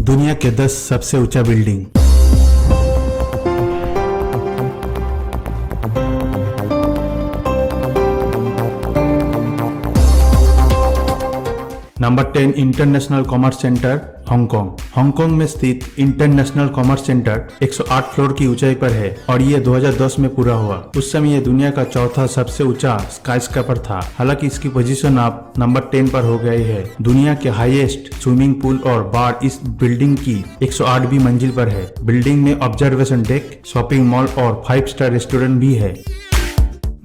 दुनिया के 10 सबसे ऊंचा building. Number 10 international commerce centre Hong Kong. Hong Kong में स्थित इंटरनेशनल कॉमर्स सेंटर 108 फ्लोर की ऊंचाई पर है और ये 2010 में पूरा हुआ। उस समय ये दुनिया का चौथा सबसे ऊंचा स्काईस्क्रैपर था। हालांकि इसकी पोजीशन अब नंबर 10 पर हो गई है। दुनिया के हाईएस्ट स्विमिंग पूल और बार इस बिल्डिंग की 108वीं मंजिल पर है। बिल्डिंग में ऑब्जर्वेशन डेक, शॉपिंग मॉल और 5 स्टार रेस्टोरेंट भी है।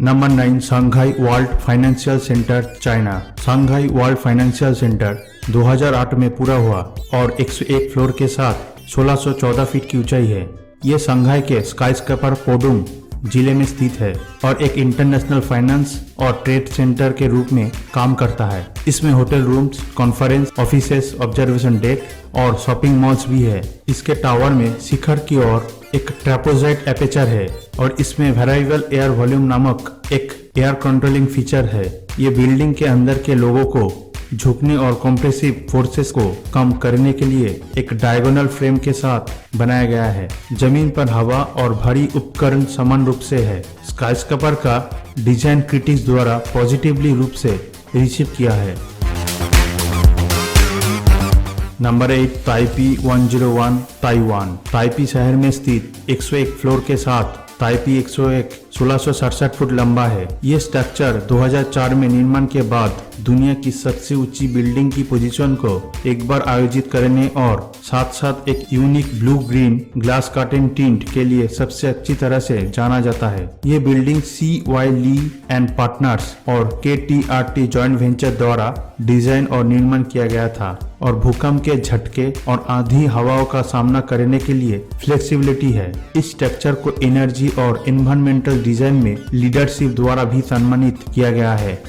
Number 9 Shanghai world financial centre China. Shanghai world financial centre 2008 में पूरा हुआ और 101 फ्लोर के साथ 1614 फीट की ऊंचाई है। ये शंघाई के स्काईस्क्रैपर पोडुंग जिले में स्थित है और एक इंटरनेशनल फाइनेंस और ट्रेड सेंटर के रूप में काम करता है। इसमें hotel rooms, conference offices, observation deck और शॉपिंग मॉल्स भी है। इसके टावर में शिखर की ओर एक ट्रेपेजॉइड एपर्चर है और इसमें वेरिएबल एयर वॉल्यूम नामक एक एयर कंट्रोलिंग फीचर है। ये बिल्डिंग के अंदर के लोगों को झुकने और कंप्रेसिव फोर्सेस को कम करने के लिए एक डायगोनल फ्रेम के साथ बनाया गया है। जमीन पर हवा और भारी उपकरण समान रूप से है। स्काईस्क्रैपर का डिजाइन क्रिटिक्स द्वारा पॉजिटिवली रूप से रिसीव किया है। Number 8 Taipei 101 Taiwan. ताइपी शहर में स्थित 101 फ्लोर के साथ ताइपी 101 1667 फुट लंबा है। ये स्ट्रक्चर 2004 में निर्माण के बाद दुनिया की सबसे ऊंची बिल्डिंग की पोजीशन को एक बार आयोजित करने और साथ साथ एक unique blue green glass curtain tint के लिए सबसे अच्छी तरह से जाना जाता है। ये building CY Lee and partners और KTRT जॉइंट वेंचर द्वारा डिजाइन और निर्माण किया गया था और भूकंप के झटके और आंधी हवाओं का सामना करने के लिए फ्लेक्सिबिलिटी है। इस स्ट्रक्चर को एनर्जी और एनवायरमेंटल डिजाइन में लीडरशिप द्वारा भी सम्मानित किया गया है।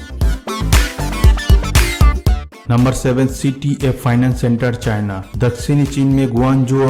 Number 7 CTF finance centre China. दक्षिणी चीन में गुआंगझू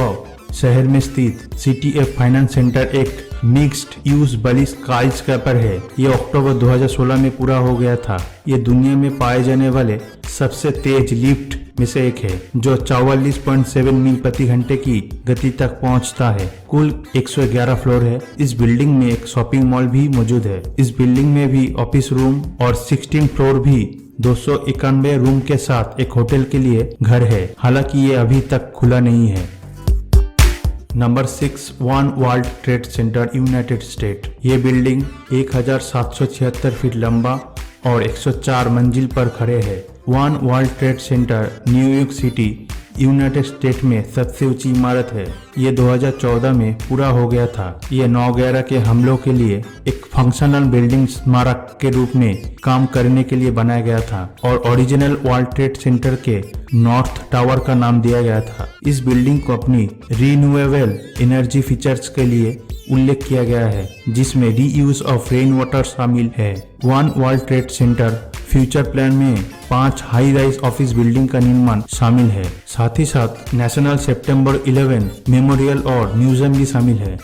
शहर में स्थित CTF फाइनेंस सेंटर एक मिक्स्ड यूज बड़ी स्काईस्क्रैपर है। ये अक्टूबर 2016 में पूरा हो गया था। ये दुनिया में पाए जाने वाले सबसे तेज लिफ्ट में से एक है जो 44.7 मील प्रति घंटे की गति तक पहुंचता है। कुल 111 फ्लोर है। इस बिल्डिंग में एक शॉपिंग मॉल भी मौजूद है। इस बिल्डिंग में भी ऑफिस रूम और 16 फ्लोर भी 291 रूम के साथ एक होटल के लिए घर है। हालांकि ये अभी तक खुला नहीं है। Number 6 one world trade centre United state. ये बिल्डिंग 1776 फीट लंबा और 104 मंजिल पर खड़े है। One world trade centre New York city United state में सबसे ऊंची इमारत है। ये 2014 में पूरा हो गया था। ये 9/11 के हमलों के लिए एक फंक्शनल बिल्डिंग स्मारक के रूप में काम करने के लिए बनाया गया था और ओरिजिनल वर्ल्ड ट्रेड सेंटर के नॉर्थ टावर का नाम दिया गया था। इस बिल्डिंग को अपनी रिन्यूएबल एनर्जी फीचर्स के लिए उल्लेख किया गया है जिसमें रीयूज ऑफ रेन वाटर शामिल है। One world trade centre future plan में 5 हाई राइज ऑफिस बिल्डिंग का निर्माण शामिल है। साथ ही साथ नेशनल सितंबर 11 मेमोरियल और म्यूजियम भी शामिल है।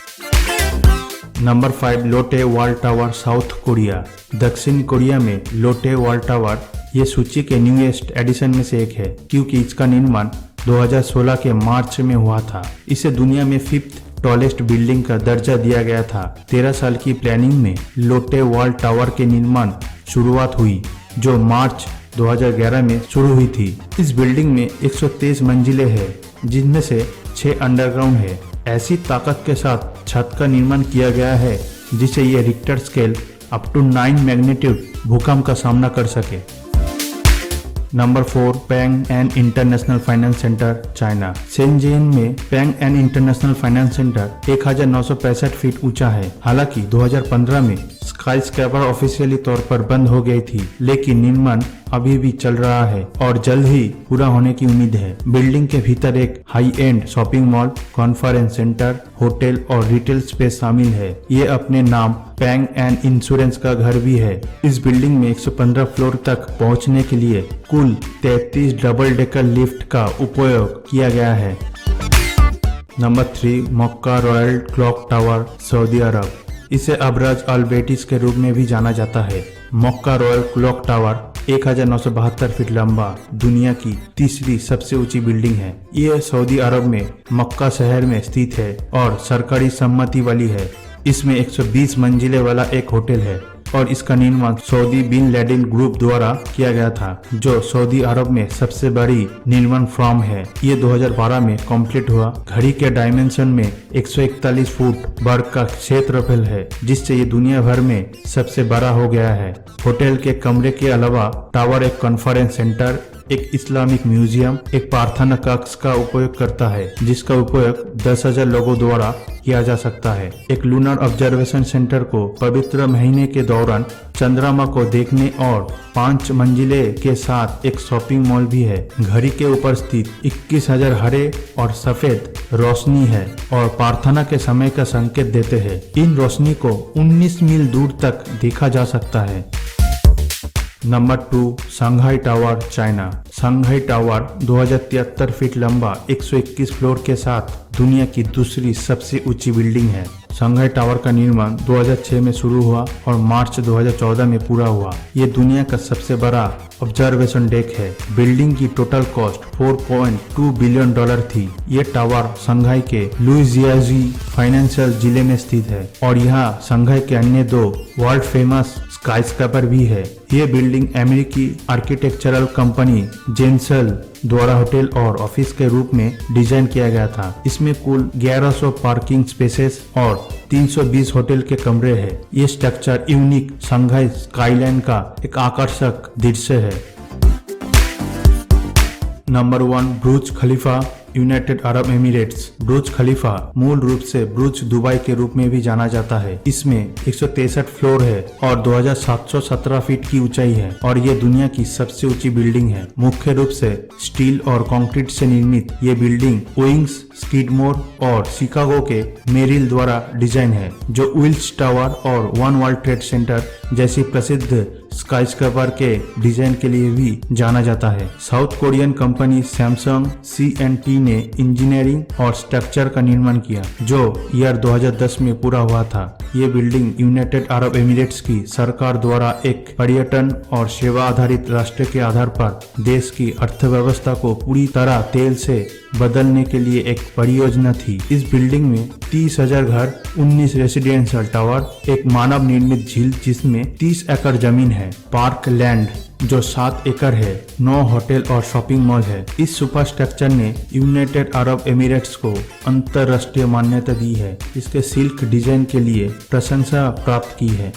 नंबर 5 लोटे वर्ल्ड टावर साउथ कोरिया। दक्षिण कोरिया में लोटे वर्ल्ड टावर ये सूची के न्यूएस्ट एडिशन में से एक है क्योंकि इसका निर्माण 2016 के मार्च में हुआ था। इसे दुनिया में 5th टॉलेस्ट बिल्डिंग का दर्जा दिया गया था। 13 साल की प्लानिंग में लोटे वर्ल्ड टावर के निर्माण शुरुआत हुई जो मार्च 2011 में शुरू हुई थी। इस बिल्डिंग में 123 मंजिलें हैं जिनमें से 6 अंडरग्राउंड है। ऐसी ताकत के साथ छत का निर्माण किया गया है जिसे ये Richter scale up to 9 magnitude भूकंप का सामना कर सके। Number 4 Ping An international finance centre China. Shenzhen में Ping An international finance centre 1965 feet ऊंचा है। हालांकि 2015 में स्काईस्क्रैपर ऑफिशियली तौर पर बंद हो गई थी लेकिन निर्माण अभी भी चल रहा है और जल्द ही पूरा होने की उम्मीद है। बिल्डिंग के भीतर एक high and shopping mall, conference centre, hotel और रिटेल स्पेस शामिल है। ये अपने नाम पैंग एंड इंश्योरेंस का घर भी है। इस बिल्डिंग में 115 फ्लोर तक पहुंचने के लिए कुल 33 डबल डेकर लिफ्ट का उपयोग किया गया है। नंबर 3 मक्का रॉयल क्लॉक टावर सऊदी अरब। इसे अबराज अल बेटिस के रूप में भी जाना जाता है। मक्का रॉयल क्लॉक टावर 1972 फीट लंबा दुनिया की तीसरी सबसे ऊंची बिल्डिंग है। यह सऊदी अरब में मक्का शहर में स्थित है और सरकारी सम्मति वाली है। इसमें 120 मंजिले वाला एक होटल है और इसका निर्माण सऊदी बिन लैडेन ग्रुप द्वारा किया गया था, जो सऊदी अरब में सबसे बड़ी निर्माण फर्म है। ये 2012 में कंप्लीट हुआ। घड़ी के डायमेंशन में 141 फुट वर्ग का क्षेत्रफल है, जिससे ये दुनिया भर में सबसे बड़ा हो गया है। होटल के कमरे के अलावा टावर एक कॉन्फ्रेंस सेंटर, एक इस्लामिक म्यूजियम, एक प्रार्थना कक्ष का उपयोग करता है, जिसका उपयोग 10,000 लोगों द्वारा किया जा सकता है। एक लूनर ऑब्जर्वेशन सेंटर को पवित्र महीने के दौरान चंद्रमा को देखने और 5 मंजिले के साथ एक शॉपिंग मॉल भी है। घड़ी के ऊपर स्थित 21,000 हरे और सफेद रोशनी है और प्रार्थना के समय का संकेत देते हैं। इन रोशनी को 19 मील दूर तक देखा जा सकता है। Number 2, Shanghai tower, China. Shanghai tower 2073 feet लंबा 121 फ्लोर के साथ दुनिया की दूसरी सबसे ऊंची बिल्डिंग है। शंघाई टावर का निर्माण 2006 में शुरू हुआ और मार्च 2014 में पूरा हुआ। ये दुनिया का सबसे बड़ा ऑब्जर्वेशन डेक है। बिल्डिंग की टोटल कॉस्ट $4.2 बिलियन थी। ये टावर शंघाई के लुइजियाजी फाइनेंशियल जिले में स्थित है और यहाँ शंघाई के अन्य 2 वर्ल्ड फेमस स्काईस्क्रैपर भी है। ये बिल्डिंग अमेरिकी आर्किटेक्चरल कंपनी जेंसल द्वारा होटल और ऑफिस के रूप में डिजाइन किया गया था। इसमें कुल 1100 पार्किंग स्पेसेस और 320 होटल के कमरे हैं। ये स्ट्रक्चर यूनिक शंघाई स्काईलाइन का एक आकर्षक दृश्य है। नंबर 1, बुर्ज खलीफा, यूनाइटेड अरब एमिरेट्स। बुर्ज खलीफा मूल रूप से बुर्ज दुबई के रूप में भी जाना जाता है। इसमें 163 फ्लोर है और 2717 फीट की ऊंचाई है और ये दुनिया की सबसे ऊंची बिल्डिंग है। मुख्य रूप से स्टील और कंक्रीट से निर्मित ये बिल्डिंग विंग्स, स्किडमोर और शिकागो के मेरिल द्वारा डिजाइन है, जो विल्स टावर और वन वर्ल्ड ट्रेड सेंटर जैसी प्रसिद्ध स्काईस्क्रैपर के डिजाइन के लिए भी जाना जाता है। South Korean company Samsung C&T ने इंजीनियरिंग और स्ट्रक्चर का निर्माण किया, जो ईयर 2010 में पूरा हुआ था। ये बिल्डिंग यूनाइटेड अरब एमिरेट्स की सरकार द्वारा एक पर्यटन और सेवा आधारित राष्ट्र के आधार पर देश की अर्थव्यवस्था को पूरी तरह तेल से बदलने के लिए एक परियोजना थी। इस बिल्डिंग में 30,000 घर, 19 रेसिडेंशियल टावर, एक मानव निर्मित झील जिसमें 30 एकड़ जमीन है, पार्क लैंड जो 7 एकड़ है, 9 होटल और शॉपिंग मॉल है। इस सुपर स्ट्रक्चर ने यूनाइटेड अरब एमिरेट्स को अंतरराष्ट्रीय मान्यता दी है। इसके सिल्क डिजाइन के लिए प्रशंसा प्राप्त की है।